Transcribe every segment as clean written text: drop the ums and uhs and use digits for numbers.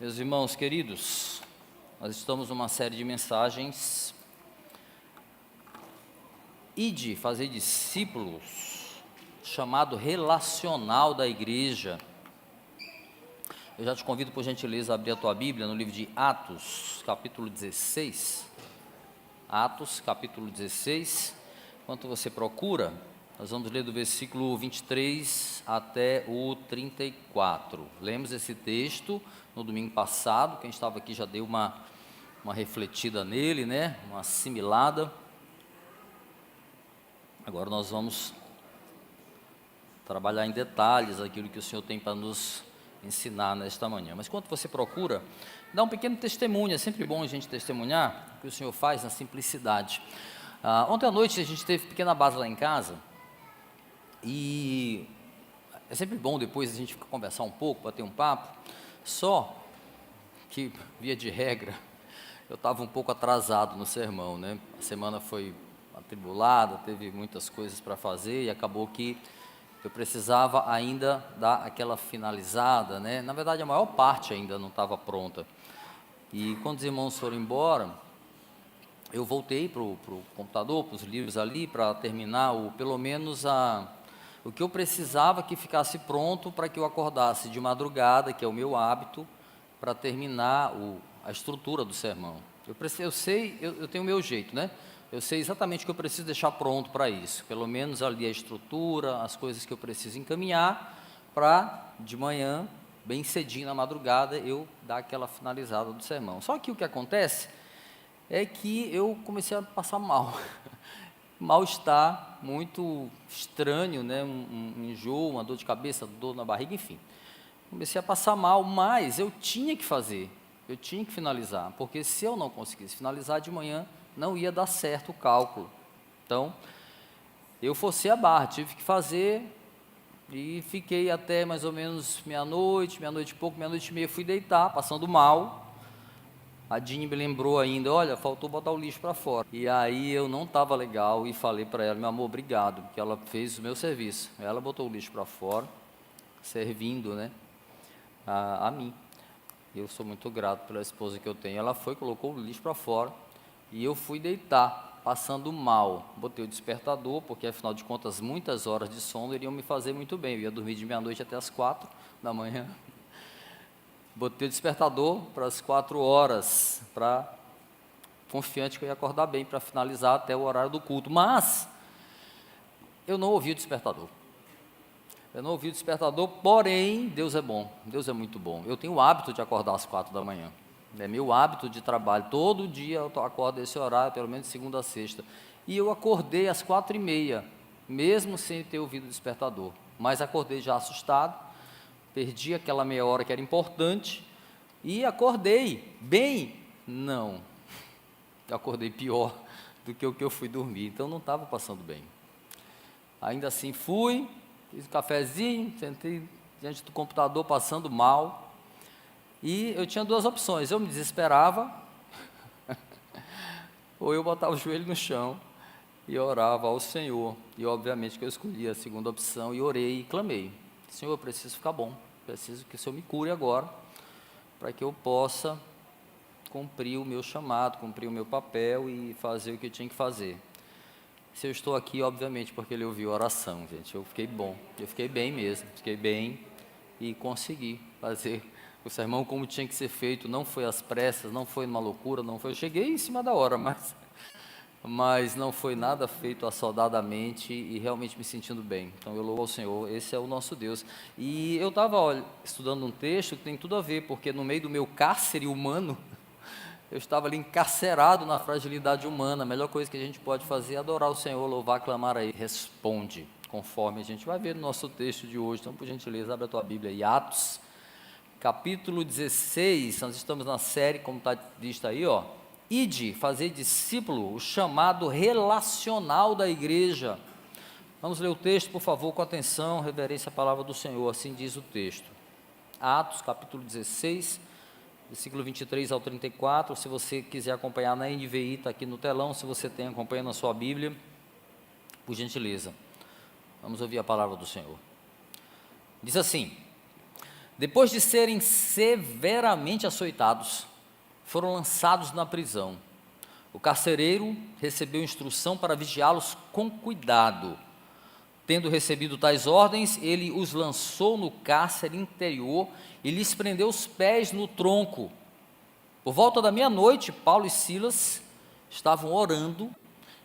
Meus irmãos queridos, nós estamos numa série de mensagens. Ide, fazer discípulos, chamado relacional da igreja. Eu já te convido, por gentileza, a abrir a tua Bíblia no livro de Atos, capítulo 16. Atos, capítulo 16. Enquanto você procura, nós vamos ler do versículo 23 até o 34. Lemos esse texto no domingo passado. Quem estava aqui já deu uma refletida nele, né? Uma assimilada. Agora nós vamos trabalhar em detalhes aquilo que o Senhor tem para nos ensinar nesta manhã. Mas enquanto você procura, dá um pequeno testemunho. É sempre bom a gente testemunhar o que o Senhor faz na simplicidade. Ontem à noite a gente teve pequena base lá em casa. E é sempre bom depois a gente conversar um pouco, bater um papo. Só que, via de regra, eu estava um pouco atrasado no sermão, né? A semana foi atribulada, teve muitas coisas para fazer e acabou que eu precisava ainda dar aquela finalizada, né? Na verdade, a maior parte ainda não estava pronta. E quando os irmãos foram embora, eu voltei para o computador, para os livros ali, para terminar pelo menos o que eu precisava que ficasse pronto para que eu acordasse de madrugada, que é o meu hábito, para terminar a estrutura do sermão. Eu tenho o meu jeito, né? Eu sei exatamente o que eu preciso deixar pronto para isso, pelo menos ali a estrutura, as coisas que eu preciso encaminhar, para de manhã, bem cedinho na madrugada, eu dar aquela finalizada do sermão. Só que o que acontece é que eu comecei a passar mal, mal-estar muito estranho, né? um enjoo, uma dor de cabeça, dor na barriga, enfim. Comecei a passar mal, mas eu tinha que fazer, eu tinha que finalizar, porque se eu não conseguisse finalizar de manhã, não ia dar certo o cálculo. Então, eu forcei a barra, tive que fazer e fiquei até mais ou menos meia-noite e pouco, meia-noite e meia, fui deitar, passando mal. A Dini me lembrou ainda, olha, faltou botar o lixo para fora. E aí eu não estava legal e falei para ela, meu amor, obrigado, porque ela fez o meu serviço. Ela botou o lixo para fora, servindo, né, a mim. Eu sou muito grato pela esposa que eu tenho. Ela foi, colocou o lixo para fora e eu fui deitar, passando mal. Botei o despertador, porque afinal de contas muitas horas de sono iriam me fazer muito bem. Eu ia dormir de meia-noite até as 4 da manhã. Botei o despertador para as 4 horas, confiante que eu ia acordar bem para finalizar até o horário do culto. Mas eu não ouvi o despertador. Porém, Deus é bom, Deus é muito bom. Eu tenho o hábito de acordar às 4 da manhã. É meu hábito de trabalho. Todo dia eu acordo esse horário, pelo menos de segunda a sexta. E eu acordei às 4h30, mesmo sem ter ouvido o despertador. Mas acordei já assustado. Perdi aquela meia hora que era importante e acordei bem? Não, eu acordei pior do que o que eu fui dormir, então não estava passando bem. Ainda assim fui, fiz um cafezinho, sentei diante do computador passando mal e eu tinha duas opções, eu me desesperava ou eu botava o joelho no chão e orava ao Senhor. E obviamente que eu escolhi a segunda opção e orei e clamei, Senhor, eu preciso ficar bom, preciso que o Senhor me cure agora, para que eu possa cumprir o meu chamado, cumprir o meu papel e fazer o que eu tinha que fazer. Se eu estou aqui, obviamente, porque ele ouviu a oração, gente, eu fiquei bom, eu fiquei bem mesmo, fiquei bem e consegui fazer o sermão como tinha que ser feito, não foi às pressas, não foi uma loucura, não foi, eu cheguei em cima da hora, mas não foi nada feito assodadamente e realmente me sentindo bem. Então eu louvo ao Senhor, esse é o nosso Deus. E eu estava estudando um texto que tem tudo a ver, porque no meio do meu cárcere humano, eu estava ali encarcerado na fragilidade humana. A melhor coisa que a gente pode fazer é adorar o Senhor, louvar, clamar a Ele. Responde, conforme a gente vai ver no nosso texto de hoje. Então, por gentileza, abre a tua Bíblia aí, Atos, capítulo 16, nós estamos na série, como está visto aí, ó. Ide, fazer discípulo, o chamado relacional da igreja. Vamos ler o texto, por favor, com atenção, reverência à palavra do Senhor, assim diz o texto. Atos, capítulo 16, versículo 23 ao 34, se você quiser acompanhar na NVI, está aqui no telão, se você tem, acompanhando na sua Bíblia, por gentileza. Vamos ouvir a palavra do Senhor. Diz assim: Depois de serem severamente açoitados, foram lançados na prisão. O carcereiro recebeu instrução para vigiá-los com cuidado. Tendo recebido tais ordens, ele os lançou no cárcere interior e lhes prendeu os pés no tronco. Por volta da meia-noite, Paulo e Silas estavam orando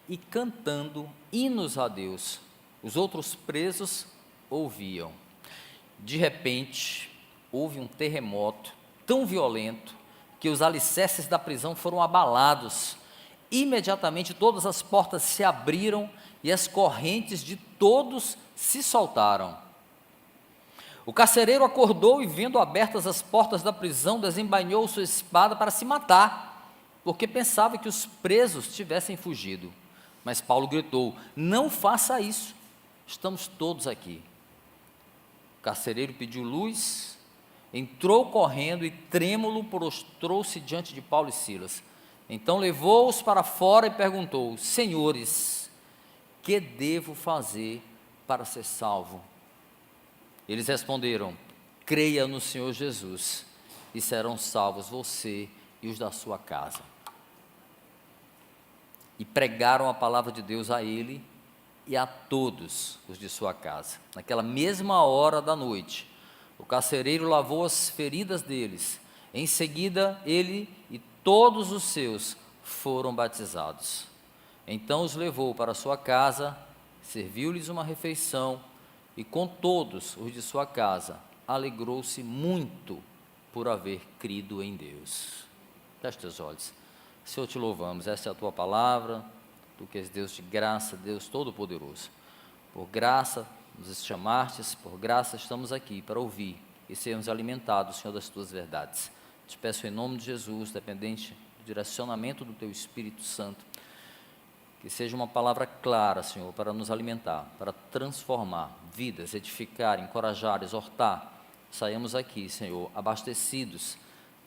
e cantando hinos a Deus. Os outros presos ouviam. De repente, houve um terremoto tão violento que os alicerces da prisão foram abalados. Imediatamente todas as portas se abriram e as correntes de todos se soltaram. O carcereiro acordou e, vendo abertas as portas da prisão, desembainhou sua espada para se matar, porque pensava que os presos tivessem fugido. Mas Paulo gritou: não faça isso, estamos todos aqui. O carcereiro pediu luz, entrou correndo e, trêmulo, prostrou-se diante de Paulo e Silas. Então levou-os para fora e perguntou: senhores, que devo fazer para ser salvo? Eles responderam: creia no Senhor Jesus e serão salvos você e os da sua casa. E pregaram a palavra de Deus a ele e a todos os de sua casa. Naquela mesma hora da noite, o carcereiro lavou as feridas deles. Em seguida, ele e todos os seus foram batizados. Então os levou para sua casa, serviu-lhes uma refeição, e com todos os de sua casa alegrou-se muito por haver crido em Deus. Feche teus olhos. Senhor, te louvamos, essa é a tua palavra, tu que és Deus de graça, Deus Todo-Poderoso. Por graça nos chamastes, por graça estamos aqui para ouvir e sermos alimentados, Senhor, das tuas verdades. Te peço em nome de Jesus, dependente do direcionamento do teu Espírito Santo, que seja uma palavra clara, Senhor, para nos alimentar, para transformar vidas, edificar, encorajar, exortar. Saiamos aqui, Senhor, abastecidos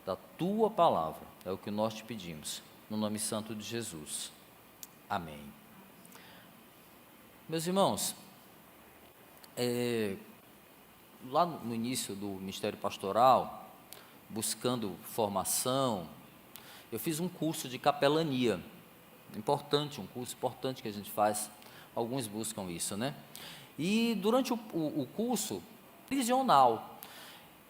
da tua palavra, é o que nós te pedimos, no nome santo de Jesus. Amém. Meus irmãos, lá no início do ministério pastoral, buscando formação, eu fiz um curso de capelania, importante, um curso importante que a gente faz, alguns buscam isso, né? E durante o curso, prisional,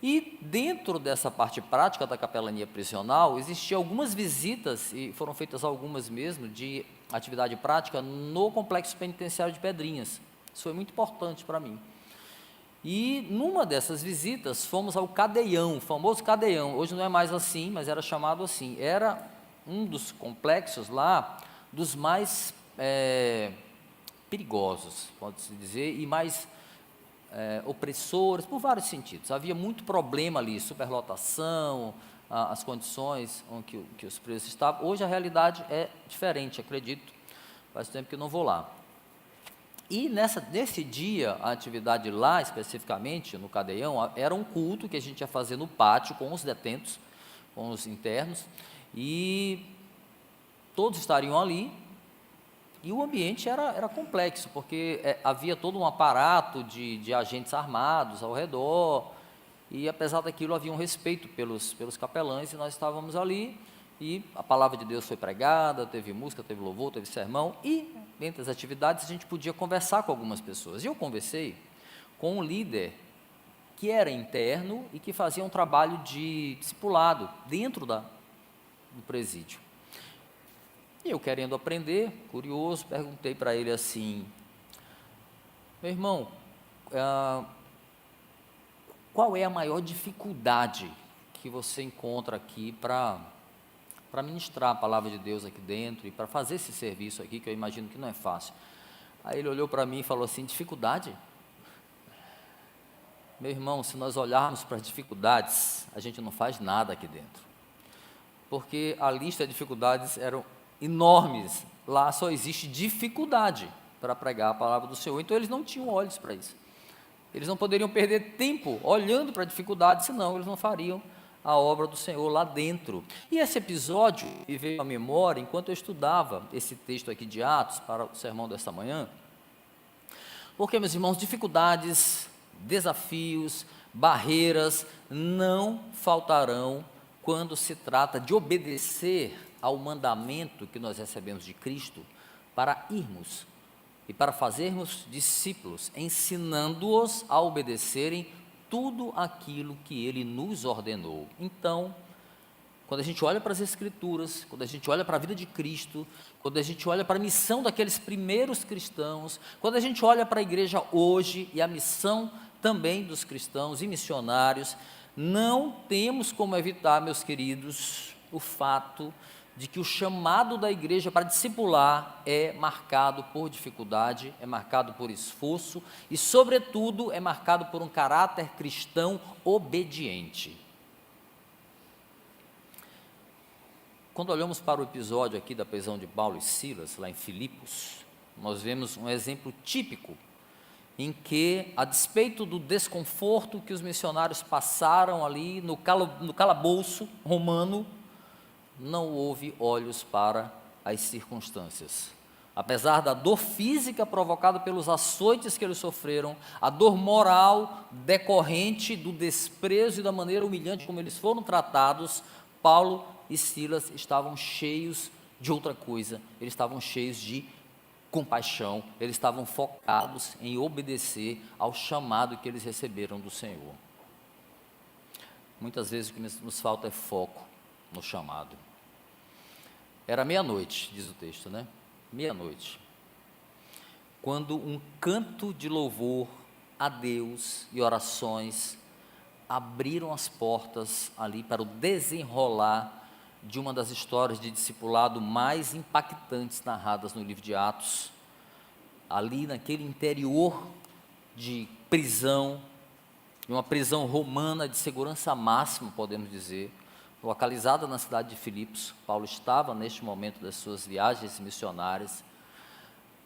e dentro dessa parte prática da capelania prisional, existiam algumas visitas, e foram feitas algumas mesmo, de atividade prática no complexo penitenciário de Pedrinhas. Isso foi muito importante para mim. E numa dessas visitas, fomos ao Cadeião, o famoso Cadeião. Hoje não é mais assim, mas era chamado assim. Era um dos complexos lá, dos mais perigosos, pode-se dizer, e mais opressores, por vários sentidos. Havia muito problema ali, superlotação, as condições que os presos estavam. Hoje a realidade é diferente, acredito. Faz tempo que eu não vou lá. E nesse dia, a atividade lá, especificamente, no Cadeião, era um culto que a gente ia fazer no pátio com os detentos, com os internos, e todos estariam ali, e o ambiente era complexo, porque havia todo um aparato de agentes armados ao redor, e apesar daquilo havia um respeito pelos capelães, e nós estávamos ali, e a palavra de Deus foi pregada, teve música, teve louvor, teve sermão, e entre as atividades a gente podia conversar com algumas pessoas. E eu conversei com um líder que era interno e que fazia um trabalho de discipulado dentro do presídio. E eu, querendo aprender, curioso, perguntei para ele assim: meu irmão, qual é a maior dificuldade que você encontra aqui para ministrar a palavra de Deus aqui dentro e para fazer esse serviço aqui, que eu imagino que não é fácil? Aí ele olhou para mim e falou assim: dificuldade? Meu irmão, se nós olharmos para as dificuldades, a gente não faz nada aqui dentro, porque a lista de dificuldades eram enormes. Lá só existe dificuldade para pregar a palavra do Senhor, então eles não tinham olhos para isso. Eles não poderiam perder tempo olhando para a dificuldade, senão eles não fariam a obra do Senhor lá dentro. E esse episódio me veio à memória enquanto eu estudava esse texto aqui de Atos para o sermão desta manhã, porque, meus irmãos, dificuldades, desafios, barreiras não faltarão quando se trata de obedecer ao mandamento que nós recebemos de Cristo para irmos e para fazermos discípulos, ensinando-os a obedecerem tudo aquilo que Ele nos ordenou. Então, quando a gente olha para as Escrituras, quando a gente olha para a vida de Cristo, quando a gente olha para a missão daqueles primeiros cristãos, quando a gente olha para a igreja hoje e a missão também dos cristãos e missionários, não temos como evitar, meus queridos, o fato de que o chamado da igreja para discipular é marcado por dificuldade, é marcado por esforço e, sobretudo, é marcado por um caráter cristão obediente. Quando olhamos para o episódio aqui da prisão de Paulo e Silas, lá em Filipos, nós vemos um exemplo típico em que, a despeito do desconforto que os missionários passaram ali no calabouço romano, não houve olhos para as circunstâncias. Apesar da dor física provocada pelos açoites que eles sofreram, a dor moral decorrente do desprezo e da maneira humilhante como eles foram tratados, Paulo e Silas estavam cheios de outra coisa, eles estavam cheios de compaixão, eles estavam focados em obedecer ao chamado que eles receberam do Senhor. Muitas vezes o que nos falta é foco no chamado. Era meia-noite, diz o texto, né? Meia-noite. Quando um canto de louvor a Deus e orações abriram as portas ali para o desenrolar de uma das histórias de discipulado mais impactantes narradas no livro de Atos, ali naquele interior de prisão, de uma prisão romana de segurança máxima, podemos dizer, localizada na cidade de Filipos. Paulo estava neste momento das suas viagens missionárias.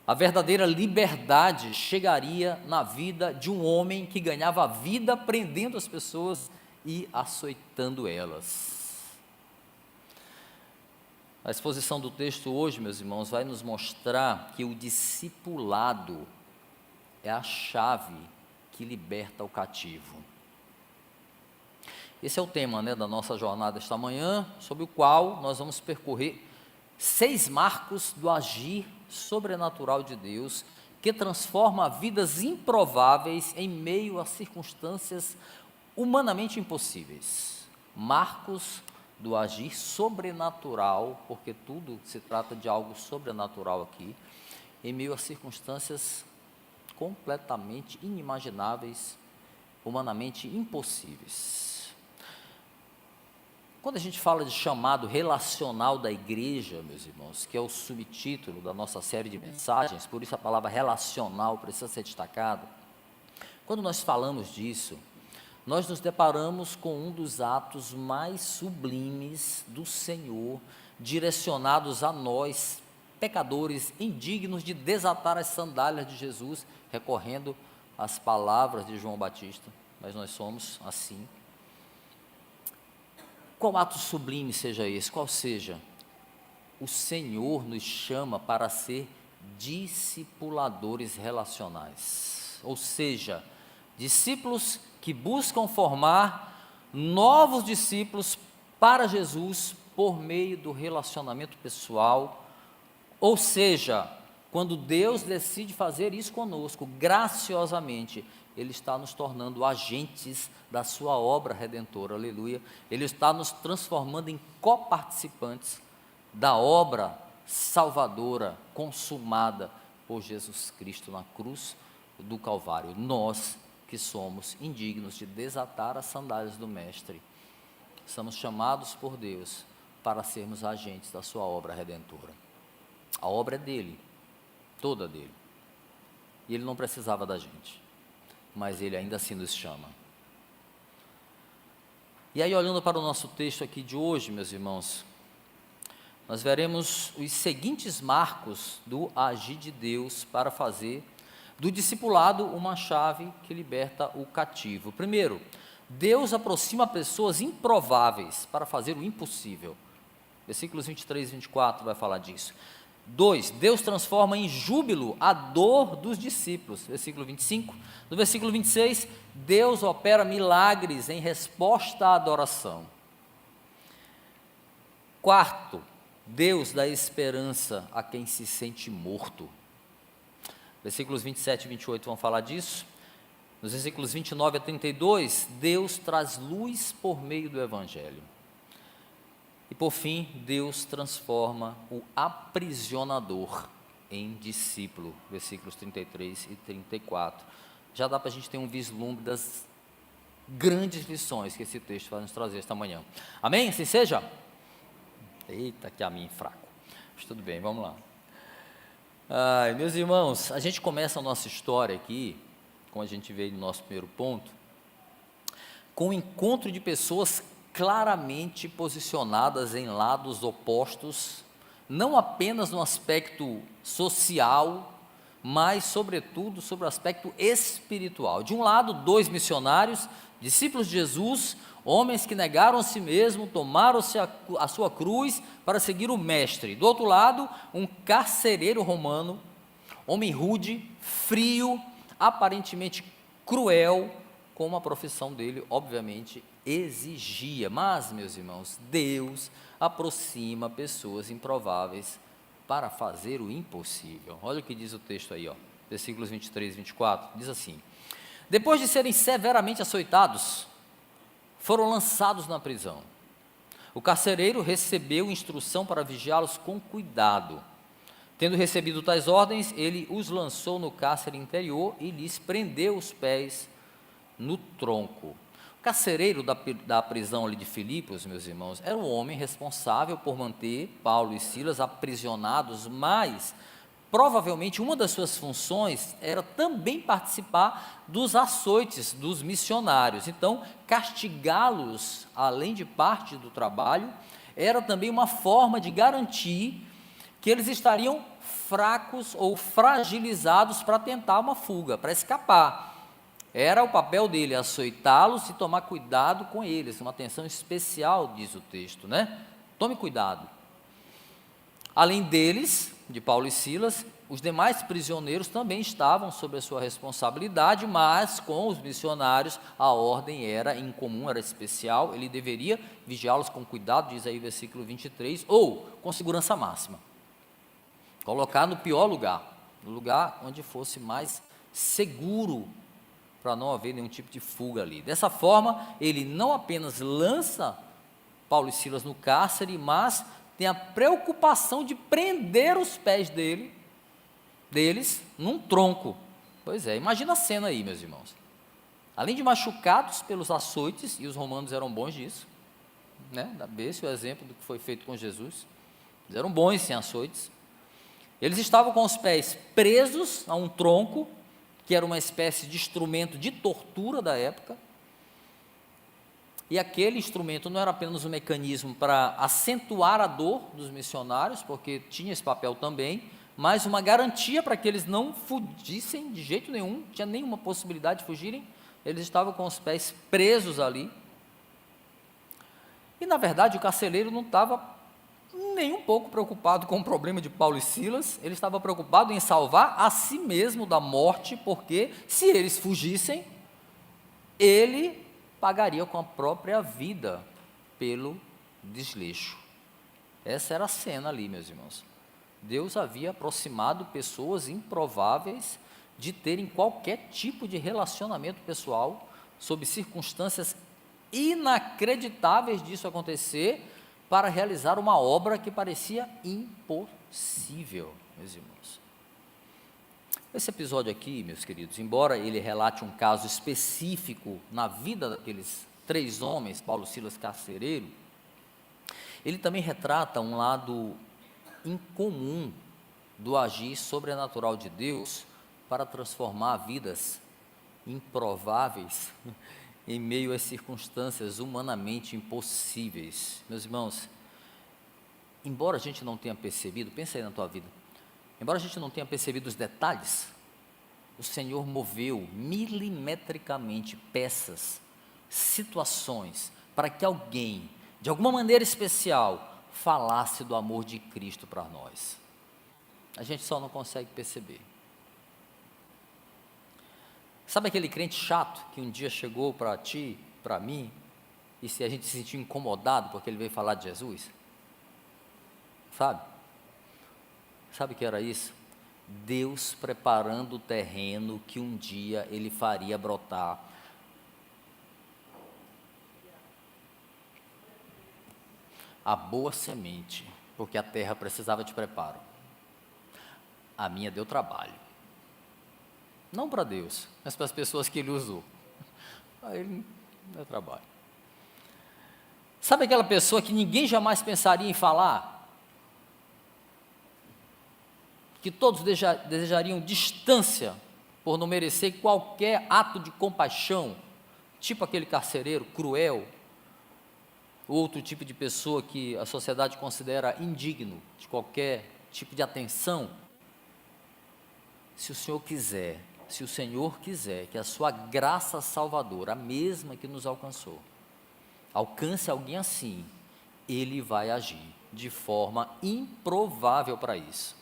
A verdadeira liberdade chegaria na vida de um homem que ganhava a vida prendendo as pessoas e açoitando elas. A exposição do texto hoje, meus irmãos, vai nos mostrar que o discipulado é a chave que liberta o cativo. Esse é o tema, da nossa jornada esta manhã, sobre o qual nós vamos percorrer 6 marcos do agir sobrenatural de Deus, que transforma vidas improváveis em meio a circunstâncias humanamente impossíveis. Marcos do agir sobrenatural, porque tudo se trata de algo sobrenatural aqui, em meio a circunstâncias completamente inimagináveis, humanamente impossíveis. Quando a gente fala de chamado relacional da igreja, meus irmãos, que é o subtítulo da nossa série de mensagens, por isso a palavra relacional precisa ser destacada. Quando nós falamos disso, nós nos deparamos com um dos atos mais sublimes do Senhor, direcionados a nós, pecadores, indignos de desatar as sandálias de Jesus, recorrendo às palavras de João Batista, mas nós somos assim. Qual ato sublime seja esse? Qual seja? O Senhor nos chama para ser discipuladores relacionais, ou seja, discípulos que buscam formar novos discípulos para Jesus por meio do relacionamento pessoal, ou seja, quando Deus decide fazer isso conosco, graciosamente, Ele está nos tornando agentes da sua obra redentora, aleluia. Ele está nos transformando em coparticipantes da obra salvadora, consumada por Jesus Cristo na cruz do Calvário. Nós que somos indignos de desatar as sandálias do Mestre, somos chamados por Deus para sermos agentes da sua obra redentora. A obra é dele, toda dele, e ele não precisava da gente, mas ele ainda assim nos chama. E aí, olhando para o nosso texto aqui de hoje, meus irmãos, nós veremos os seguintes marcos do agir de Deus para fazer do discipulado uma chave que liberta o cativo. Primeiro, Deus aproxima pessoas improváveis para fazer o impossível. Versículos 23 e 24 vai falar disso. 2, Deus transforma em júbilo a dor dos discípulos, versículo 25. No versículo 26, Deus opera milagres em resposta à adoração. 4, Deus dá esperança a quem se sente morto. Versículos 27 e 28 vão falar disso. Nos versículos 29 a 32, Deus traz luz por meio do Evangelho. E por fim, Deus transforma o aprisionador em discípulo, versículos 33 e 34. Já dá para a gente ter um vislumbre das grandes lições que esse texto vai nos trazer esta manhã. Amém? Assim seja? Eita, que a mim fraco. Mas tudo bem, vamos lá. Ai, meus irmãos, a gente começa a nossa história aqui, como a gente veio no nosso primeiro ponto, com o encontro de pessoas claramente posicionadas em lados opostos, não apenas no aspecto social, mas sobretudo sobre o aspecto espiritual. De um lado, 2 missionários, discípulos de Jesus, homens que negaram a si mesmo, tomaram-se a sua cruz para seguir o mestre. Do outro lado, um carcereiro romano, homem rude, frio, aparentemente cruel, como a profissão dele, obviamente, exigia. Mas, meus irmãos, Deus aproxima pessoas improváveis para fazer o impossível. Olha o que diz o texto aí, versículos 23 e 24, diz assim: depois de serem severamente açoitados, foram lançados na prisão. O carcereiro recebeu instrução para vigiá-los com cuidado. Tendo recebido tais ordens, ele os lançou no cárcere interior e lhes prendeu os pés no tronco. O carcereiro da prisão ali de Filipos, meus irmãos, era o homem responsável por manter Paulo e Silas aprisionados, mas provavelmente uma das suas funções era também participar dos açoites dos missionários. Então, castigá-los, além de parte do trabalho, era também uma forma de garantir que eles estariam fracos ou fragilizados para tentar uma fuga, para escapar. Era o papel dele, açoitá-los e tomar cuidado com eles, uma atenção especial, diz o texto, né? Tome cuidado. Além deles, de Paulo e Silas, os demais prisioneiros também estavam sob a sua responsabilidade, mas com os missionários a ordem era incomum, era especial, ele deveria vigiá-los com cuidado, diz aí o versículo 23, ou com segurança máxima. Colocar no pior lugar, no lugar onde fosse mais seguro, para não haver nenhum tipo de fuga ali. Dessa forma, ele não apenas lança Paulo e Silas no cárcere, mas tem a preocupação de prender os pés deles num tronco. Pois é, imagina a cena aí, meus irmãos. Além de machucados pelos açoites, e os romanos eram bons disso, né? Esse é o exemplo do que foi feito com Jesus. Eles eram bons sem açoites. Eles estavam com os pés presos a um tronco, que era uma espécie de instrumento de tortura da época, e aquele instrumento não era apenas um mecanismo para acentuar a dor dos missionários, porque tinha esse papel também, mas uma garantia para que eles não fugissem de jeito nenhum, não tinha nenhuma possibilidade de fugirem, eles estavam com os pés presos ali, e na verdade o carcereiro não estava nem um pouco preocupado com o problema de Paulo e Silas, ele estava preocupado em salvar a si mesmo da morte, porque se eles fugissem, ele pagaria com a própria vida pelo desleixo. Essa era a cena ali, meus irmãos. Deus havia aproximado pessoas improváveis de terem qualquer tipo de relacionamento pessoal, sob circunstâncias inacreditáveis disso acontecer, para realizar uma obra que parecia impossível, meus irmãos. Esse episódio aqui, meus queridos, embora ele relate um caso específico na vida daqueles 3 homens, Paulo, Silas, carcereiro, ele também retrata um lado incomum do agir sobrenatural de Deus para transformar vidas improváveis em meio às circunstâncias humanamente impossíveis. Meus irmãos, embora a gente não tenha percebido, pensa aí na tua vida, embora a gente não tenha percebido os detalhes, o Senhor moveu milimetricamente peças, situações, para que alguém, de alguma maneira especial, falasse do amor de Cristo para nós. A gente só não consegue perceber. Sabe aquele crente chato que um dia chegou para ti, para mim, e se a gente se sentiu incomodado porque ele veio falar de Jesus? Sabe? Sabe o que era isso? Deus preparando o terreno que um dia ele faria brotar. A boa semente, porque a terra precisava de preparo. A minha deu trabalho. Não para Deus, mas para as pessoas que ele usou. Para ele não deu trabalho. Sabe aquela pessoa que ninguém jamais pensaria em falar? Que todos desejariam distância por não merecer qualquer ato de compaixão, tipo aquele carcereiro cruel, outro tipo de pessoa que a sociedade considera indigno de qualquer tipo de atenção. Se o Senhor quiser que a sua graça salvadora, a mesma que nos alcançou, alcance alguém assim, Ele vai agir de forma improvável para isso.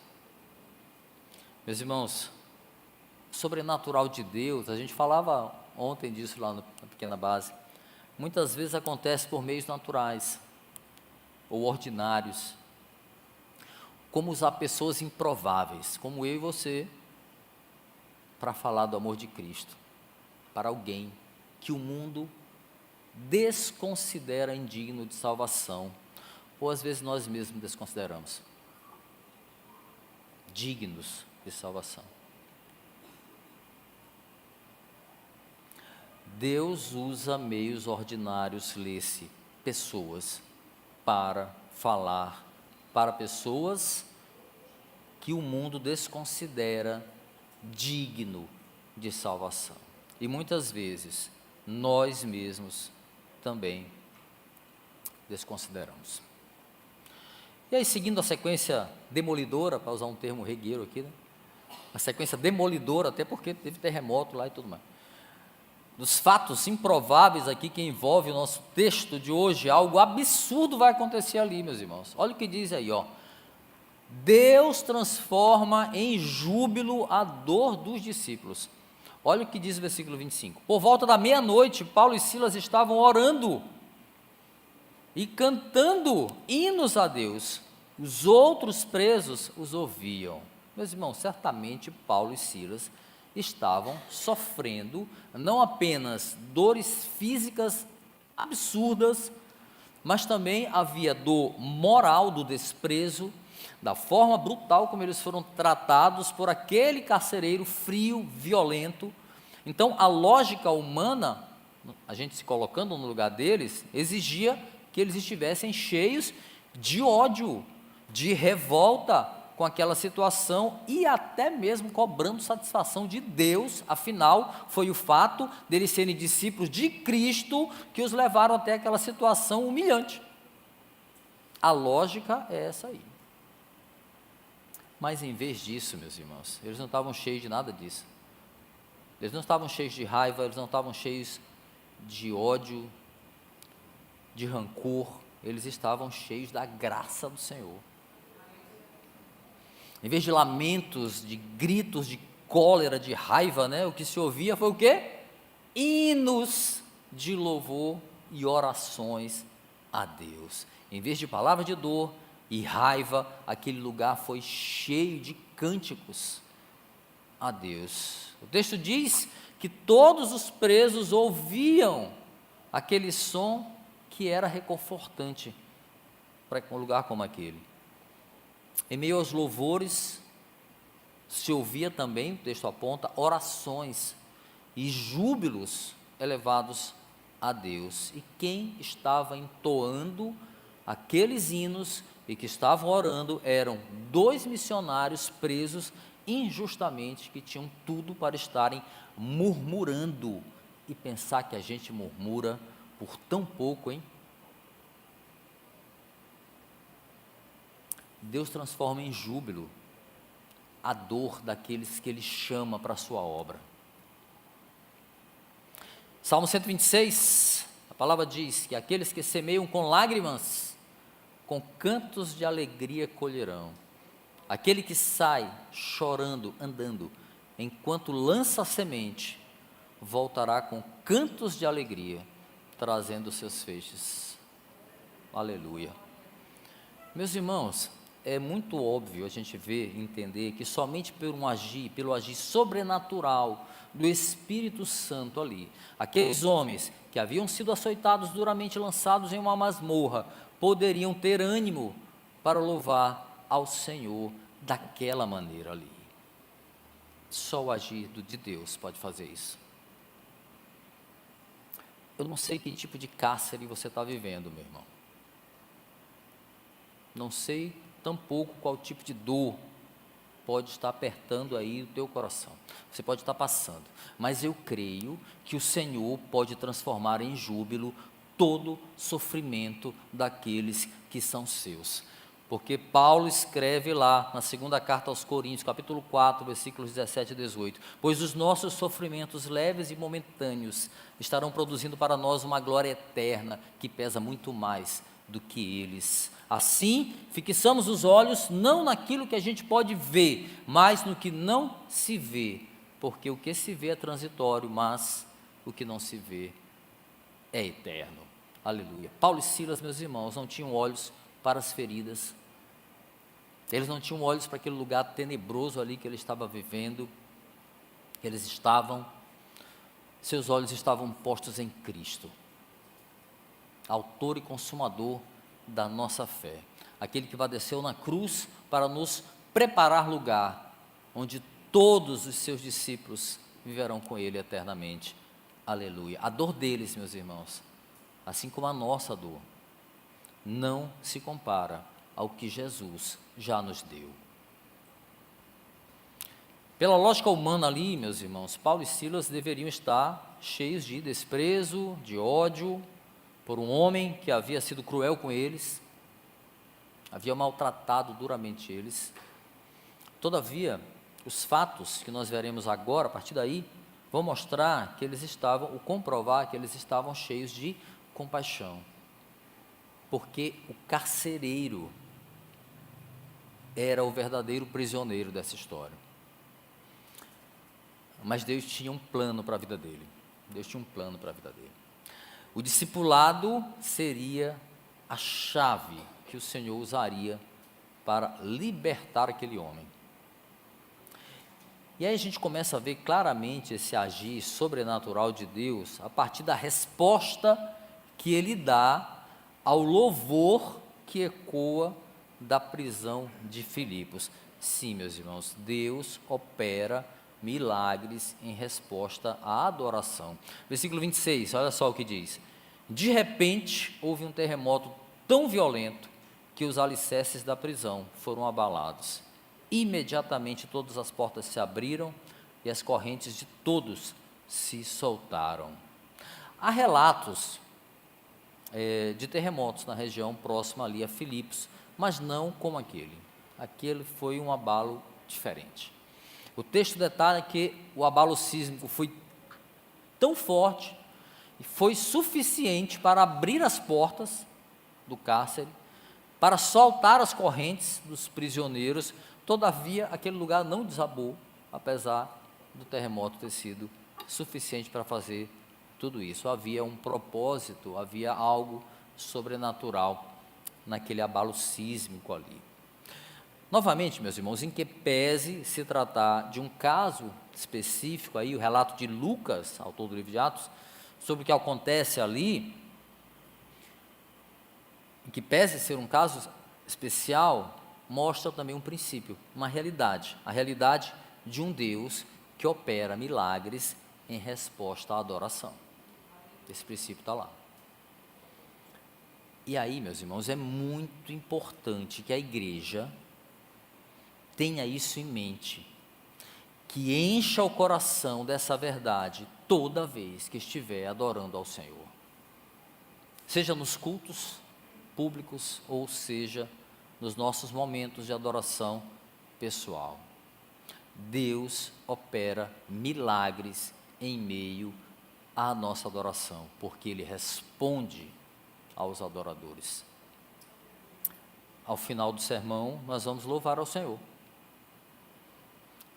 Meus irmãos, sobrenatural de Deus, a gente falava ontem disso lá na pequena base, muitas vezes acontece por meios naturais ou ordinários. Como usar pessoas improváveis, como eu e você, para falar do amor de Cristo, para alguém que o mundo desconsidera indigno de salvação, ou às vezes nós mesmos desconsideramos dignos de salvação. Deus usa meios ordinários, lê-se, pessoas, para falar para pessoas que o mundo desconsidera digno de salvação. E muitas vezes, nós mesmos também desconsideramos. E aí, seguindo a sequência demolidora, para usar um termo regueiro aqui, né? A sequência demolidora, até porque teve terremoto lá e tudo mais. Dos fatos improváveis aqui que envolve o nosso texto de hoje, algo absurdo vai acontecer ali, meus irmãos. Olha o que diz aí, ó. Deus transforma em júbilo a dor dos discípulos. Olha o que diz o versículo 25. Por volta da meia-noite, Paulo e Silas estavam orando e cantando hinos a Deus. Os outros presos os ouviam. Meus irmãos, certamente Paulo e Silas estavam sofrendo não apenas dores físicas absurdas, mas também havia dor moral do desprezo, da forma brutal como eles foram tratados por aquele carcereiro frio, violento. Então, a lógica humana, a gente se colocando no lugar deles, exigia que eles estivessem cheios de ódio, de revolta com aquela situação e até mesmo cobrando satisfação de Deus. Afinal, foi o fato deles serem discípulos de Cristo que os levaram até aquela situação humilhante. A lógica é essa aí. Mas em vez disso, meus irmãos, eles não estavam cheios de nada disso. Eles não estavam cheios de raiva, eles não estavam cheios de ódio, de rancor, eles estavam cheios da graça do Senhor. Em vez de lamentos, de gritos, de cólera, de raiva, né, o que se ouvia foi o quê? Hinos de louvor e orações a Deus. Em vez de palavra de dor e raiva, aquele lugar foi cheio de cânticos a Deus. O texto diz que todos os presos ouviam aquele som que era reconfortante para um lugar como aquele. Em meio aos louvores, se ouvia também, o texto aponta, orações e júbilos elevados a Deus. E quem estava entoando aqueles hinos e que estavam orando eram 2 missionários presos injustamente, que tinham tudo para estarem murmurando. E pensar que a gente murmura por tão pouco, hein? Deus transforma em júbilo a dor daqueles que Ele chama para a sua obra. Salmo 126, a palavra diz que aqueles que semeiam com lágrimas, com cantos de alegria colherão. Aquele que sai chorando, andando, enquanto lança a semente, voltará com cantos de alegria, trazendo seus feixes. Aleluia. Meus irmãos, é muito óbvio a gente ver e entender que somente pelo agir sobrenatural do Espírito Santo ali, aqueles homens que haviam sido açoitados, duramente lançados em uma masmorra, poderiam ter ânimo para louvar ao Senhor daquela maneira ali. Só o agir de Deus pode fazer isso. Eu não sei que tipo de cárcere você está vivendo, meu irmão. Não sei tampouco qual tipo de dor pode estar apertando aí o teu coração. Você pode estar passando, mas eu creio que o Senhor pode transformar em júbilo todo sofrimento daqueles que são seus. Porque Paulo escreve lá na segunda carta aos Coríntios, capítulo 4, versículos 17 e 18: pois os nossos sofrimentos leves e momentâneos estarão produzindo para nós uma glória eterna que pesa muito mais do que eles. Assim, fixamos os olhos não naquilo que a gente pode ver, mas no que não se vê, porque o que se vê é transitório, mas o que não se vê é eterno. Aleluia. Paulo e Silas, meus irmãos, não tinham olhos para as feridas, eles não tinham olhos para aquele lugar tenebroso ali que ele estava vivendo, seus olhos estavam postos em Cristo, autor e consumador da nossa fé, aquele que padeceu na cruz para nos preparar lugar, onde todos os seus discípulos viverão com ele eternamente. Aleluia. A dor deles, meus irmãos, assim como a nossa dor, não se compara ao que Jesus já nos deu. Pela lógica humana ali, meus irmãos, Paulo e Silas deveriam estar cheios de desprezo, de ódio, por um homem que havia sido cruel com eles, havia maltratado duramente eles. Todavia, os fatos que nós veremos agora, a partir daí, vão mostrar que eles estavam, ou comprovar que eles estavam cheios de compaixão, porque o carcereiro era o verdadeiro prisioneiro dessa história. Mas Deus tinha um plano para a vida dele. O discipulado seria a chave que o Senhor usaria para libertar aquele homem. E aí a gente começa a ver claramente esse agir sobrenatural de Deus a partir da resposta que ele dá ao louvor que ecoa da prisão de Filipos. Sim, meus irmãos, Deus opera milagres em resposta à adoração. Versículo 26, olha só o que diz: de repente houve um terremoto tão violento que os alicerces da prisão foram abalados. Imediatamente todas as portas se abriram e as correntes de todos se soltaram. Há relatos de terremotos na região próxima ali a Filipos, mas não como aquele. Aquele foi um abalo diferente. O texto detalha que o abalo sísmico foi tão forte e foi suficiente para abrir as portas do cárcere, para soltar as correntes dos prisioneiros. Todavia, aquele lugar não desabou, apesar do terremoto ter sido suficiente para fazer tudo isso. Havia um propósito, havia algo sobrenatural naquele abalo sísmico ali. Novamente, meus irmãos, em que pese se tratar de um caso específico, aí, o relato de Lucas, autor do livro de Atos, sobre o que acontece ali, em que pese ser um caso especial, mostra também um princípio, uma realidade, a realidade de um Deus que opera milagres em resposta à adoração. Esse princípio está lá. E aí, meus irmãos, é muito importante que a igreja tenha isso em mente, que encha o coração dessa verdade toda vez que estiver adorando ao Senhor, seja nos cultos públicos ou seja nos nossos momentos de adoração pessoal. Deus opera milagres em meio à nossa adoração, porque Ele responde aos adoradores. Ao final do sermão, nós vamos louvar ao Senhor.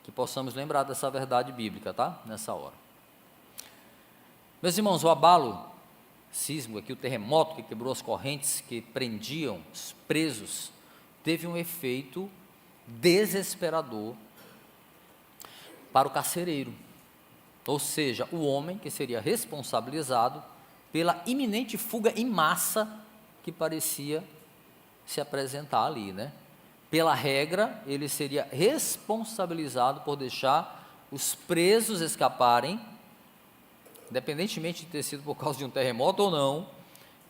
que possamos lembrar dessa verdade bíblica, tá? Nessa hora. Meus irmãos, o abalo sísmico aqui, o terremoto que quebrou as correntes que prendiam os presos, teve um efeito desesperador para o carcereiro, ou seja, o homem que seria responsabilizado pela iminente fuga em massa que parecia se apresentar ali, né? Pela regra, ele seria responsabilizado por deixar os presos escaparem, independentemente de ter sido por causa de um terremoto ou não,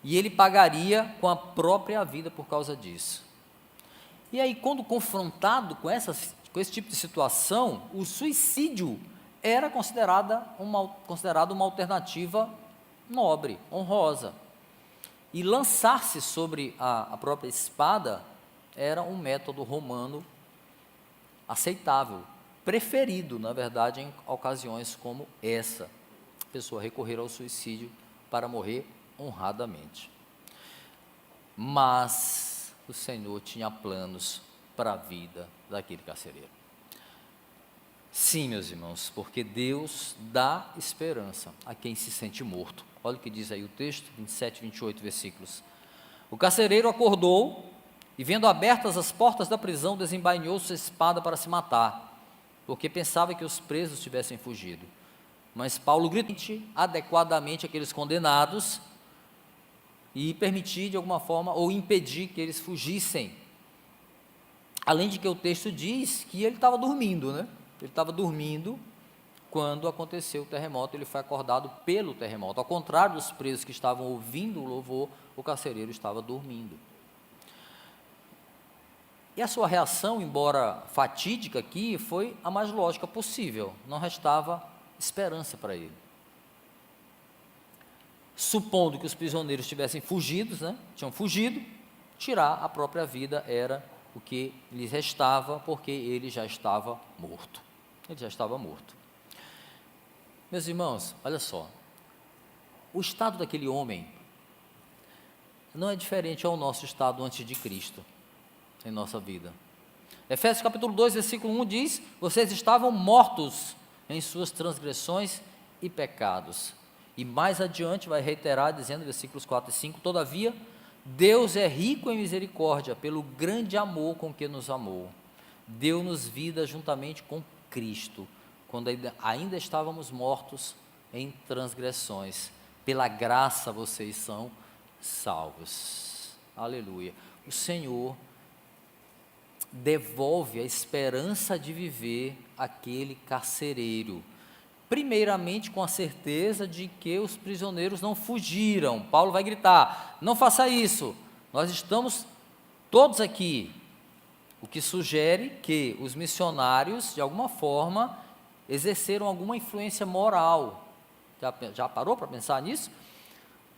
e ele pagaria com a própria vida por causa disso. E aí, quando confrontado com esse tipo de situação, o suicídio era considerado uma alternativa nobre, honrosa. E lançar-se sobre a própria espada era um método romano aceitável, preferido, na verdade, em ocasiões como essa. A pessoa recorrer ao suicídio para morrer honradamente. Mas o Senhor tinha planos para a vida daquele carcereiro. Sim, meus irmãos, porque Deus dá esperança a quem se sente morto. Olha o que diz aí o texto, 27 e 28 versículos. O carcereiro acordou e, vendo abertas as portas da prisão, desembainhou sua espada para se matar, porque pensava que os presos tivessem fugido. Mas Paulo gritou adequadamente aqueles condenados e permitir de alguma forma, ou impedir que eles fugissem. Além de que o texto diz que ele estava dormindo, né? Ele estava dormindo quando aconteceu o terremoto, ele foi acordado pelo terremoto. Ao contrário dos presos que estavam ouvindo o louvor, o carcereiro estava dormindo. E a sua reação, embora fatídica aqui, foi a mais lógica possível. Não restava esperança para ele. Supondo que os prisioneiros tivessem fugido, né? Tinham fugido, tirar a própria vida era o que lhes restava, porque ele já estava morto. Ele já estava morto. Meus irmãos, olha só, o estado daquele homem não é diferente ao nosso estado antes de Cristo, em nossa vida. Efésios capítulo 2, versículo 1 diz: vocês estavam mortos em suas transgressões e pecados. E mais adiante vai reiterar, dizendo, versículos 4 e 5, todavia, Deus é rico em misericórdia, pelo grande amor com que nos amou. Deu-nos vida juntamente com Cristo, quando ainda estávamos mortos em transgressões. Pela graça vocês são salvos. Aleluia. O Senhor devolve a esperança de viver àquele carcereiro. Primeiramente, com a certeza de que os prisioneiros não fugiram. Paulo vai gritar: não faça isso, nós estamos todos aqui. O que sugere que os missionários, de alguma forma, exerceram alguma influência moral. Já parou para pensar nisso?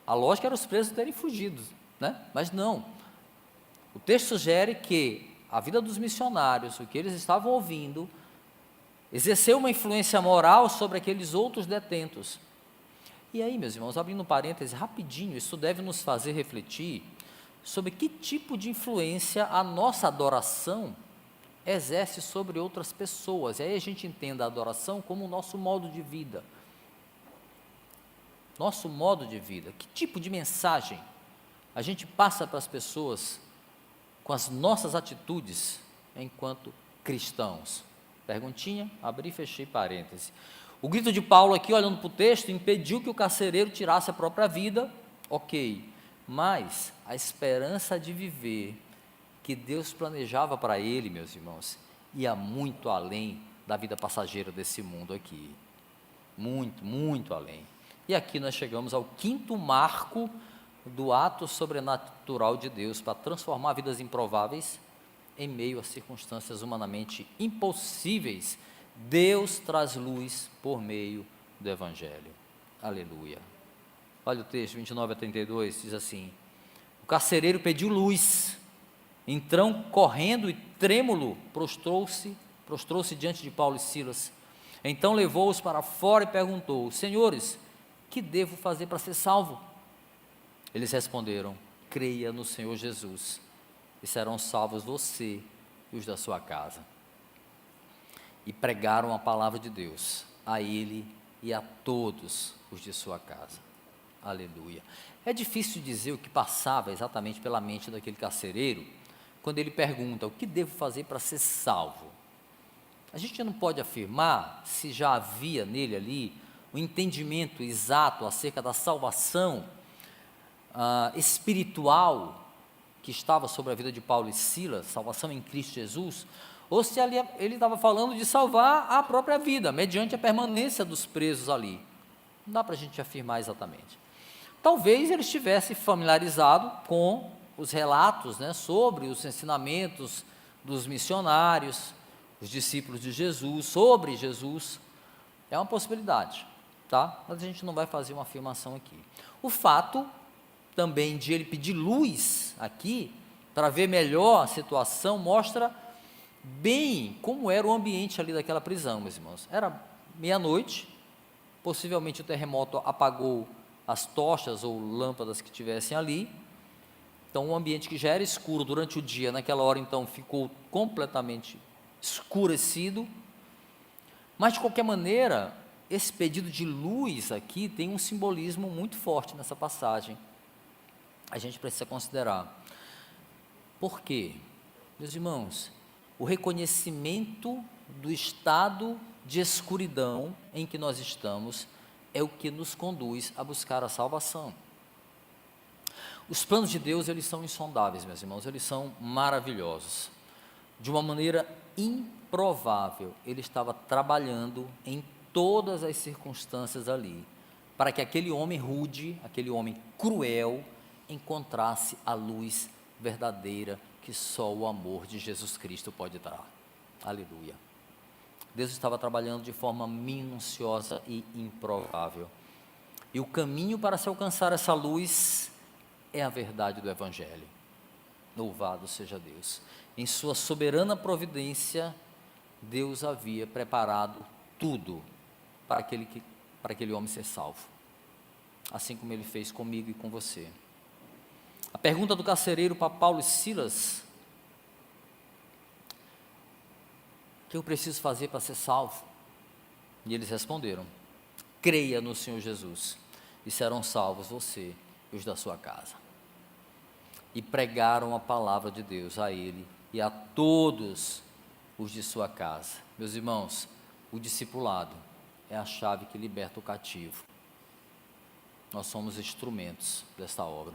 A lógica era os presos terem fugido, né? Mas não. O texto sugere que a vida dos missionários, o que eles estavam ouvindo, exerceu uma influência moral sobre aqueles outros detentos. E aí, meus irmãos, abrindo um parêntese rapidinho, isso deve nos fazer refletir sobre que tipo de influência a nossa adoração exerce sobre outras pessoas. E aí a gente entenda a adoração como o nosso modo de vida. Nosso modo de vida. Que tipo de mensagem a gente passa para as pessoas com as nossas atitudes enquanto cristãos? Perguntinha, abri e fechei parêntese. O grito de Paulo aqui, olhando para o texto, impediu que o carcereiro tirasse a própria vida, ok, mas a esperança de viver que Deus planejava para ele, meus irmãos, ia muito além da vida passageira desse mundo aqui, muito, muito além. E aqui nós chegamos ao quinto marco do ato sobrenatural de Deus para transformar vidas improváveis em meio a circunstâncias humanamente impossíveis. Deus traz luz por meio do Evangelho. Aleluia. Olha o texto, 29 a 32, diz assim: o carcereiro pediu luz, então, correndo e trêmulo, prostrou-se diante de Paulo e Silas. Então levou-os para fora e perguntou: senhores, que devo fazer para ser salvo? Eles responderam: creia no Senhor Jesus, e serão salvos você e os da sua casa. e pregaram a palavra de Deus a ele e a todos os de sua casa. Aleluia. É difícil dizer o que passava exatamente pela mente daquele carcereiro, quando ele pergunta: o que devo fazer para ser salvo? A gente não pode afirmar se já havia nele ali um entendimento exato acerca da salvação espiritual que estava sobre a vida de Paulo e Silas, salvação em Cristo Jesus, ou se ele estava falando de salvar a própria vida, mediante a permanência dos presos ali. Não dá para a gente afirmar exatamente. Talvez ele estivesse familiarizado com os relatos, né, sobre os ensinamentos dos missionários, os discípulos de Jesus, sobre Jesus. É uma possibilidade, tá? Mas a gente não vai fazer uma afirmação aqui. O fato também de ele pedir luz aqui, para ver melhor a situação, mostra bem como era o ambiente ali daquela prisão, meus irmãos. Era meia-noite, possivelmente o terremoto apagou as tochas ou lâmpadas que tivessem ali, então um ambiente que já era escuro durante o dia, naquela hora então ficou completamente escurecido, mas de qualquer maneira, esse pedido de luz aqui tem um simbolismo muito forte nessa passagem, a gente precisa considerar. Por quê? Meus irmãos, o reconhecimento do estado de escuridão em que nós estamos é o que nos conduz a buscar a salvação. Os planos de Deus, eles são insondáveis, meus irmãos, eles são maravilhosos. De uma maneira improvável, ele estava trabalhando em todas as circunstâncias ali, para que aquele homem rude, aquele homem cruel, encontrasse a luz verdadeira que só o amor de Jesus Cristo pode dar. Aleluia. Deus estava trabalhando de forma minuciosa e improvável. E o caminho para se alcançar essa luz é a verdade do Evangelho. Louvado seja Deus. Em sua soberana providência, Deus havia preparado tudo para aquele homem ser salvo. Assim como ele fez comigo e com você. A pergunta do carcereiro para Paulo e Silas: o que eu preciso fazer para ser salvo? E eles responderam: creia no Senhor Jesus, e serão salvos você e os da sua casa. E pregaram a palavra de Deus a ele e a todos os de sua casa. Meus irmãos, o discipulado é a chave que liberta o cativo. Nós somos instrumentos desta obra.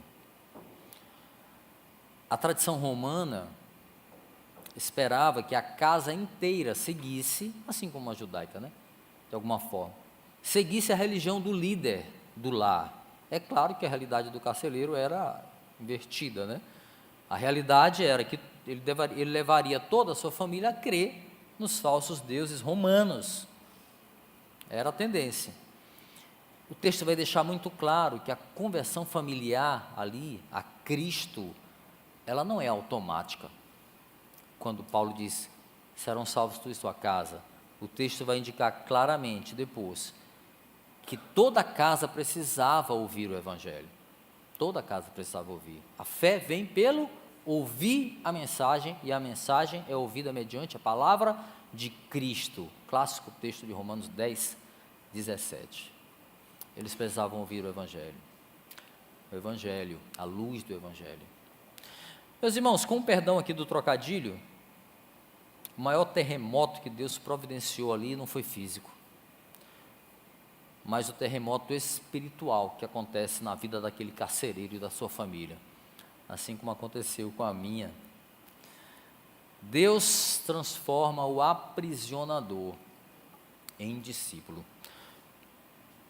A tradição romana esperava que a casa inteira seguisse, assim como a judaica, né? De alguma forma, seguisse a religião do líder do lar. É claro que a realidade do carcereiro era invertida, né? A realidade era que ele levaria toda a sua família a crer nos falsos deuses romanos. Era a tendência. O texto vai deixar muito claro que a conversão familiar ali, a Cristo, ela não é automática. Quando Paulo diz, serão salvos tu e tua casa, o texto vai indicar claramente depois que toda casa precisava ouvir o Evangelho. Toda casa precisava ouvir. A fé vem pelo ouvir a mensagem, e a mensagem é ouvida mediante a palavra de Cristo. Clássico texto de Romanos 10, 17. Eles precisavam ouvir o Evangelho, a luz do Evangelho. Meus irmãos, com o perdão aqui do trocadilho, o maior terremoto que Deus providenciou ali não foi físico, mas o terremoto espiritual que acontece na vida daquele carcereiro e da sua família, assim como aconteceu com a minha. Deus transforma o aprisionador em discípulo.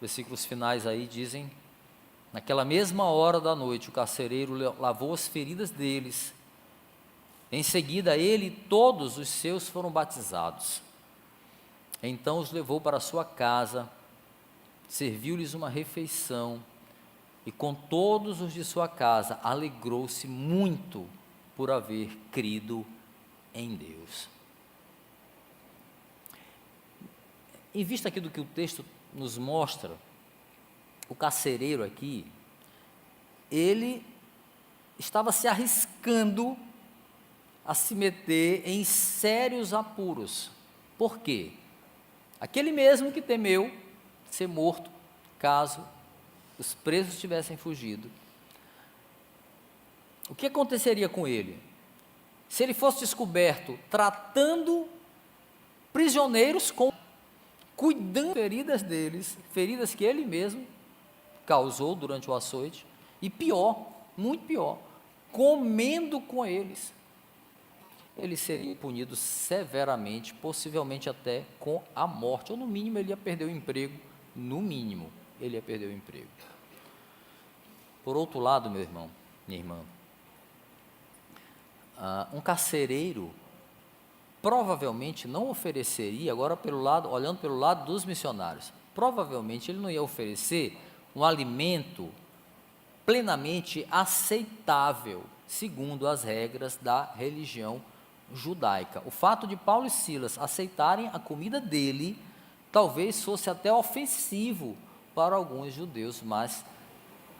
Versículos finais aí dizem: naquela mesma hora da noite, o carcereiro lavou as feridas deles. Em seguida, ele e todos os seus foram batizados. Então os levou para a sua casa, serviu-lhes uma refeição, e com todos os de sua casa alegrou-se muito por haver crido em Deus. Em vista aqui do que o texto nos mostra, o carcereiro aqui, ele estava se arriscando a se meter em sérios apuros. Por quê? Aquele mesmo que temeu ser morto caso os presos tivessem fugido. O que aconteceria com ele? Se ele fosse descoberto tratando prisioneiros, cuidando das feridas deles, feridas que ele mesmo causou durante o açoite, e pior, muito pior, comendo com eles, ele seria punido severamente, possivelmente até com a morte, ou no mínimo ele ia perder o emprego, no mínimo ele ia perder o emprego. Por outro lado, meu irmão, minha irmã, um carcereiro provavelmente não ofereceria, agora olhando pelo lado dos missionários, provavelmente ele não ia oferecer um alimento plenamente aceitável, segundo as regras da religião judaica. O fato de Paulo e Silas aceitarem a comida dele, talvez fosse até ofensivo para alguns judeus mais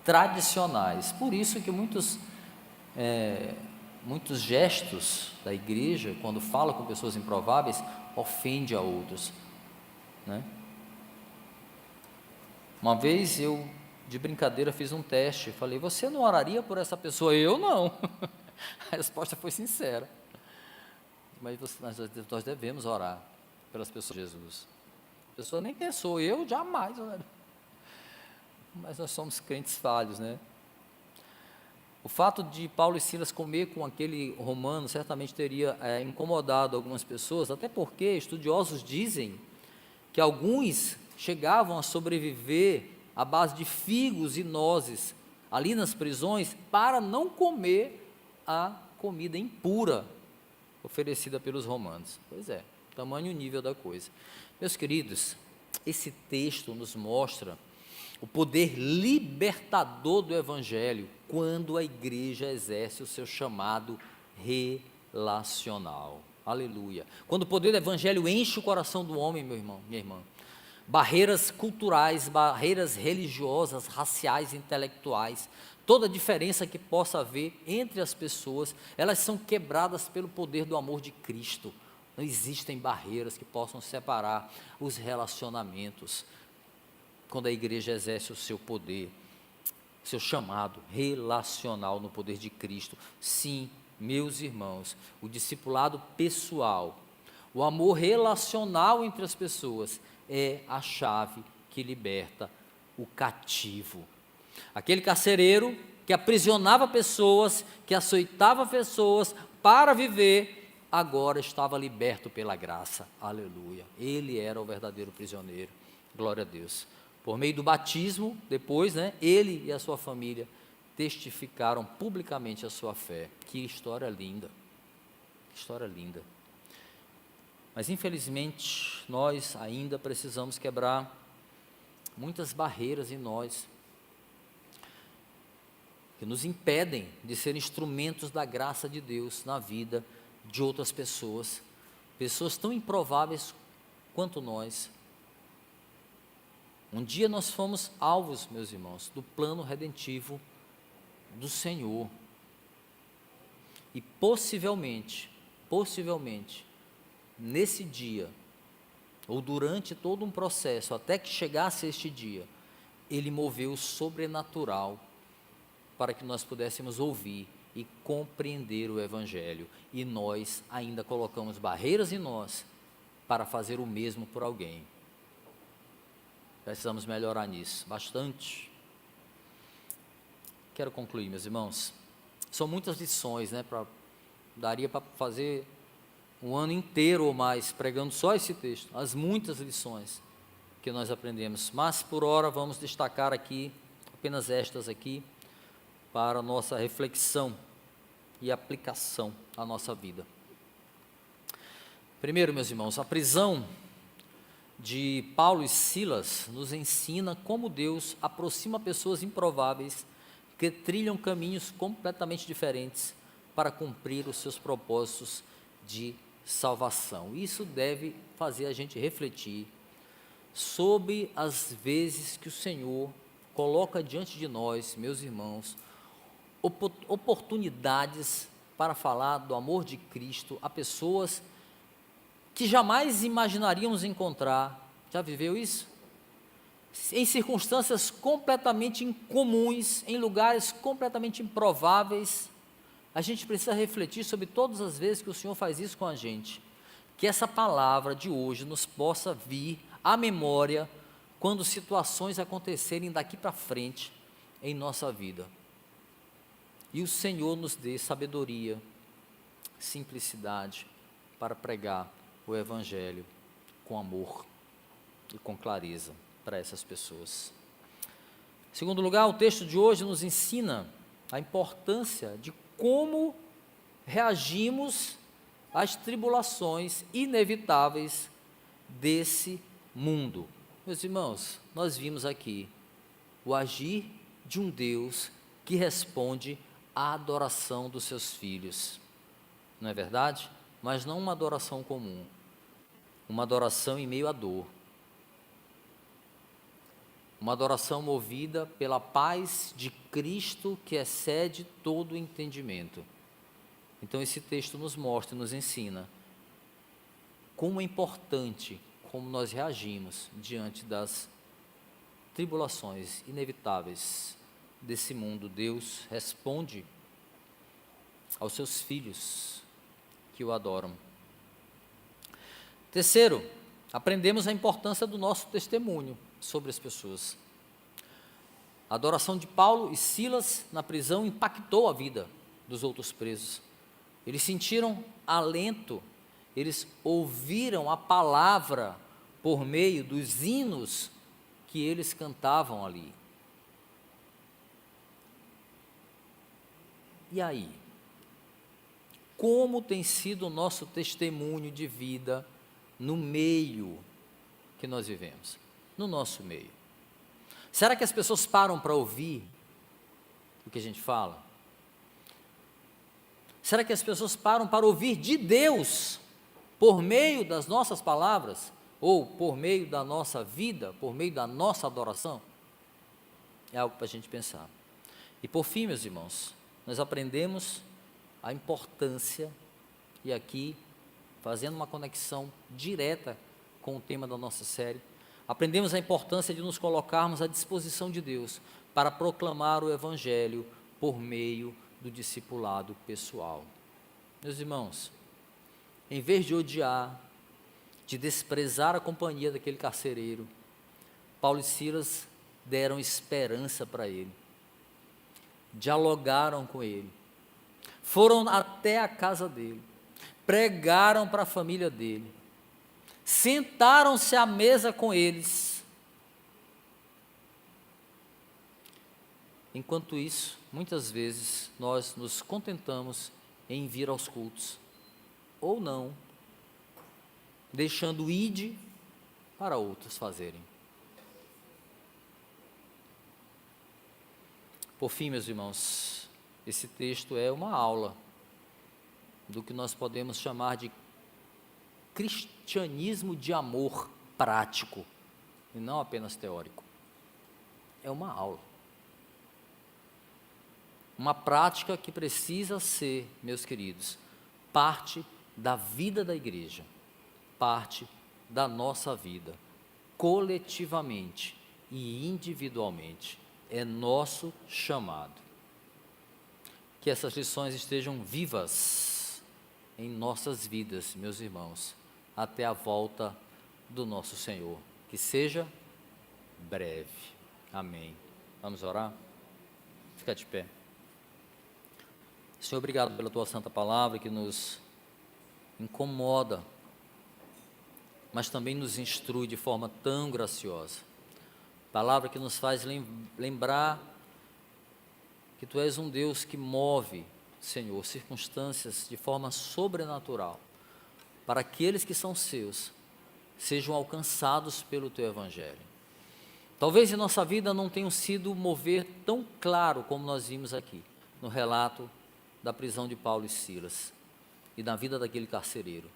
tradicionais. Por isso que muitos gestos da igreja, quando fala com pessoas improváveis, ofende a outros, né? Uma vez eu, de brincadeira, fiz um teste, falei, você não oraria por essa pessoa? Eu não. A resposta foi sincera. Mas nós devemos orar pelas pessoas de Jesus. A pessoa nem pensou, eu jamais oraria. Mas nós somos crentes falhos, né? O fato de Paulo e Silas comer com aquele romano certamente teria incomodado algumas pessoas, até porque estudiosos dizem que alguns chegavam a sobreviver à base de figos e nozes ali nas prisões para não comer a comida impura oferecida pelos romanos. Pois é, tamanho e nível da coisa. Meus queridos, esse texto nos mostra o poder libertador do Evangelho quando a igreja exerce o seu chamado relacional. Aleluia. Quando o poder do Evangelho enche o coração do homem, meu irmão, minha irmã, barreiras culturais, barreiras religiosas, raciais, intelectuais, toda diferença que possa haver entre as pessoas, elas são quebradas pelo poder do amor de Cristo. Não existem barreiras que possam separar os relacionamentos quando a igreja exerce o seu poder, seu chamado relacional no poder de Cristo. Sim, meus irmãos, o discipulado pessoal, o amor relacional entre as pessoas é a chave que liberta o cativo. Aquele carcereiro que aprisionava pessoas, que açoitava pessoas para viver, agora estava liberto pela graça. Aleluia. Ele era o verdadeiro prisioneiro. Glória a Deus. Por meio do batismo, depois, ele e a sua família testificaram publicamente a sua fé. Que história linda, que história linda. Mas infelizmente, nós ainda precisamos quebrar muitas barreiras em nós, que nos impedem de ser instrumentos da graça de Deus na vida de outras pessoas, pessoas tão improváveis quanto nós. Um dia nós fomos alvos, meus irmãos, do plano redentivo do Senhor. E possivelmente, nesse dia, ou durante todo um processo, até que chegasse este dia, Ele moveu o sobrenatural para que nós pudéssemos ouvir e compreender o Evangelho. E nós ainda colocamos barreiras em nós para fazer o mesmo por alguém. Precisamos melhorar nisso, bastante. Quero concluir, meus irmãos. São muitas lições, daria para fazer um ano inteiro ou mais pregando só esse texto, as muitas lições que nós aprendemos. Mas por hora vamos destacar aqui, apenas estas aqui, para a nossa reflexão e aplicação à nossa vida. Primeiro, meus irmãos, a prisão de Paulo e Silas nos ensina como Deus aproxima pessoas improváveis que trilham caminhos completamente diferentes para cumprir os seus propósitos de salvação. Isso deve fazer a gente refletir sobre as vezes que o Senhor coloca diante de nós, meus irmãos, oportunidades para falar do amor de Cristo a pessoas que jamais imaginaríamos encontrar. Já viveu isso? Em circunstâncias completamente incomuns, em lugares completamente improváveis. A gente precisa refletir sobre todas as vezes que o Senhor faz isso com a gente. Que essa palavra de hoje nos possa vir à memória quando situações acontecerem daqui para frente em nossa vida. E o Senhor nos dê sabedoria, simplicidade para pregar o Evangelho com amor e com clareza para essas pessoas. Em segundo lugar, o texto de hoje nos ensina a importância de como reagimos às tribulações inevitáveis desse mundo. Meus irmãos, nós vimos aqui o agir de um Deus que responde à adoração dos seus filhos. Não é verdade? Mas não uma adoração comum, uma adoração em meio à dor. Uma adoração movida pela paz de Cristo que excede todo o entendimento. Então esse texto nos mostra e nos ensina como é importante como nós reagimos diante das tribulações inevitáveis desse mundo. Deus responde aos seus filhos que o adoram. Terceiro, aprendemos a importância do nosso testemunho sobre as pessoas. A adoração de Paulo e Silas na prisão impactou a vida dos outros presos. Eles sentiram alento, eles ouviram a palavra por meio dos hinos que eles cantavam ali. E aí? Como tem sido o nosso testemunho de vida no meio que nós vivemos? No nosso meio. Será que as pessoas param para ouvir o que a gente fala? Será que as pessoas param para ouvir de Deus por meio das nossas palavras? Ou por meio da nossa vida, por meio da nossa adoração? É algo para a gente pensar. E por fim, meus irmãos, nós aprendemos a importância, e aqui, fazendo uma conexão direta com o tema da nossa série, aprendemos a importância de nos colocarmos à disposição de Deus para proclamar o Evangelho por meio do discipulado pessoal. Meus irmãos, em vez de odiar, de desprezar a companhia daquele carcereiro, Paulo e Silas deram esperança para ele, dialogaram com ele, foram até a casa dele, pregaram para a família dele, sentaram-se à mesa com eles. Enquanto isso, muitas vezes nós nos contentamos em vir aos cultos, ou não, deixando o ide para outros fazerem. Por fim, meus irmãos, esse texto é uma aula do que nós podemos chamar de cristianismo de amor prático, e não apenas teórico. É uma aula. Uma prática que precisa ser, meus queridos, parte da vida da igreja, parte da nossa vida, coletivamente e individualmente. É nosso chamado. Que essas lições estejam vivas em nossas vidas, meus irmãos, até a volta do nosso Senhor. Que seja breve. Amém. Vamos orar? Fica de pé. Senhor, obrigado pela Tua santa palavra que nos incomoda, mas também nos instrui de forma tão graciosa. Palavra que nos faz lembrar que Tu és um Deus que move, Senhor, circunstâncias de forma sobrenatural, para aqueles que são Seus, sejam alcançados pelo Teu Evangelho. Talvez em nossa vida não tenha sido mover tão claro como nós vimos aqui, no relato da prisão de Paulo e Silas, e da vida daquele carcereiro.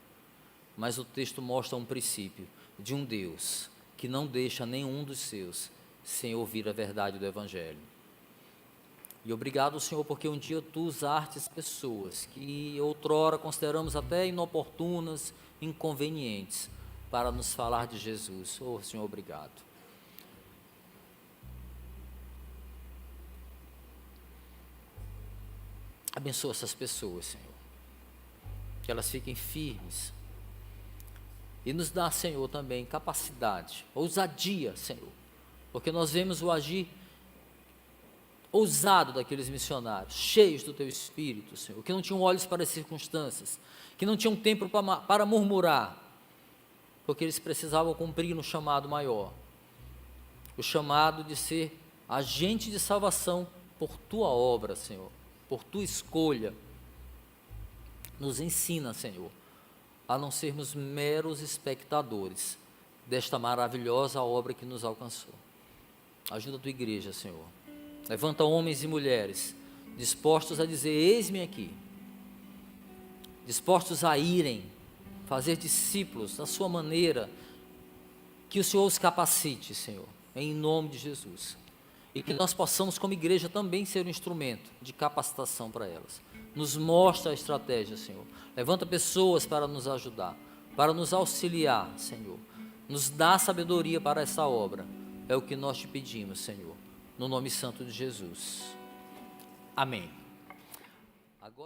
Mas o texto mostra um princípio de um Deus que não deixa nenhum dos seus sem ouvir a verdade do Evangelho. E obrigado, Senhor, porque um dia Tu usaste pessoas que outrora consideramos até inoportunas, inconvenientes para nos falar de Jesus. Oh, Senhor, obrigado. Abençoa essas pessoas, Senhor, que elas fiquem firmes, e nos dá, Senhor, também capacidade, ousadia, Senhor, porque nós vemos o agir ousado daqueles missionários, cheios do Teu Espírito, Senhor, que não tinham olhos para as circunstâncias, que não tinham tempo para murmurar, porque eles precisavam cumprir um chamado maior, o chamado de ser agente de salvação por Tua obra, Senhor, por Tua escolha. Nos ensina, Senhor, a não sermos meros espectadores desta maravilhosa obra que nos alcançou. Ajuda a Tua igreja, Senhor. Levanta homens e mulheres dispostos a dizer: eis-me aqui, dispostos a irem, fazer discípulos da sua maneira, que o Senhor os capacite, Senhor, em nome de Jesus, e que nós possamos como igreja também ser um instrumento de capacitação para elas. Nos mostra a estratégia, Senhor, levanta pessoas para nos ajudar, para nos auxiliar, Senhor, nos dá sabedoria para essa obra, é o que nós te pedimos, Senhor, no nome santo de Jesus, amém. Agora